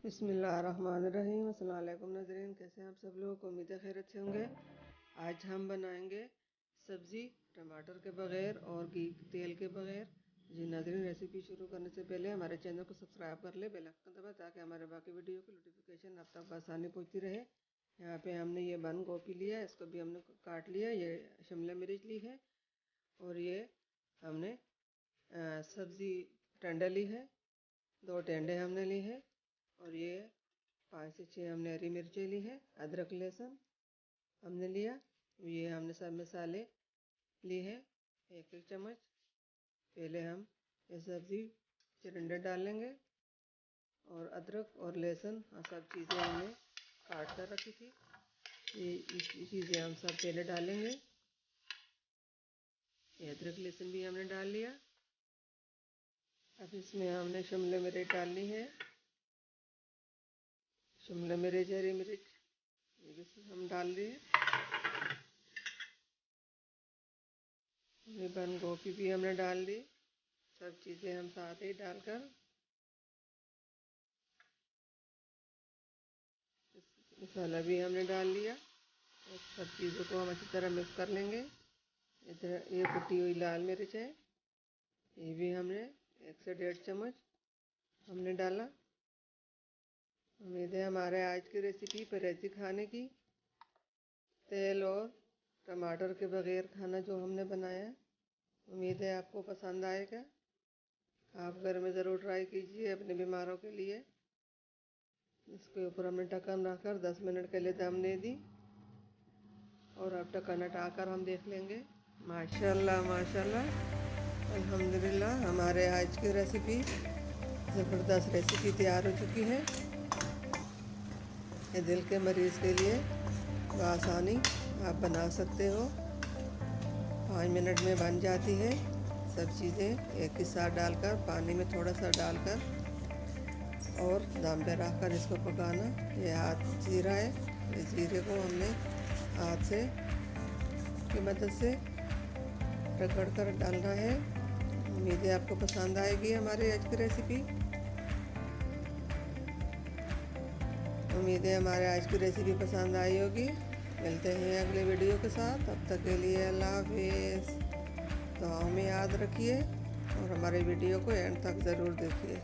बिस्मिल्लाहिर्रहमानिर्रहीम। अस्सलाम वालेकुम नाज़रीन, कैसे हैं आप सब लोग। उम्मीद है खैरियत से होंगे। आज हम बनाएंगे सब्ज़ी टमाटर के बग़ैर और घी तेल के बग़ैर। जी नाज़रीन, रेसिपी शुरू करने से पहले हमारे चैनल को सब्सक्राइब कर ले, बेल आइकन दबाएं ताकि हमारे बाकी वीडियो की नोटिफिकेशन आप तक आसानी पहुँचती रहे। यहाँ पे हमने ये बंद गोभी लिया है, इसको भी हमने काट लिया। ये शिमला मिर्च ली है और ये हमने सब्ज़ी टेंडर ली है, 2 टेंडे हमने ली है और ये 5 से 6 हमने हरी मिर्चें ली है। अदरक लहसुन हमने लिया। ये हमने सब मसाले लिए हैं 1-1 चम्मच। पहले हम ये सब्ज़ी चिरंडे डालेंगे और अदरक और लहसुन सब चीज़ें हमने काट कर रखी थी, ये चीज़ें हम सब पहले डालेंगे। ये अदरक लहसुन भी हमने डाल लिया। अब इसमें हमने शिमला मिर्च डालनी है, शिमला मिर्च हरी मिर्च ये भी हम डाल दिए। ये बंद गोभी भी हमने डाल दी। सब चीज़ें हम साथ ही डालकर मसाला भी हमने डाल लिया और सब चीज़ों को हम अच्छी तरह मिक्स कर लेंगे। इधर ये कुटी हुई लाल मिर्च है, ये भी हमने 1 से 1.5 चम्मच हमने डाला। उम्मीद है हमारे आज की रेसिपी परहेज़ी खाने की, तेल और टमाटर के बग़ैर खाना जो हमने बनाया है, उम्मीद है आपको पसंद आएगा। आप घर में ज़रूर ट्राई कीजिए अपने बीमारों के लिए। इसके ऊपर हमने ढक्कन रखकर 10 मिनट के लिए दम दे दी और अब ढक्कन हटाकर हम देख लेंगे। माशाल्लाह माशाल्लाह, अल्हम्दुलिल्लाह, हमारे आज की रेसिपी ज़बरदस्त रेसिपी तैयार हो चुकी है। ये दिल के मरीज़ के लिए आसानी आप बना सकते हो। 5 मिनट में बन जाती है। सब चीज़ें एक ही साथ डालकर पानी में थोड़ा सा डालकर और दम पे रख कर इसको पकाना। ये हाथ जीरा है, इस जीरे को हमने हाथ से की मदद से रगड़ कर डालना है। उम्मीद है आपको पसंद आएगी हमारी आज की रेसिपी। उम्मीद है हमारे आज की रेसिपी पसंद आई होगी। मिलते हैं अगले वीडियो के साथ, तब तक के लिए अल्लाह हाफिज़। दुआओं में याद रखिए और हमारे वीडियो को एंड तक ज़रूर देखिए।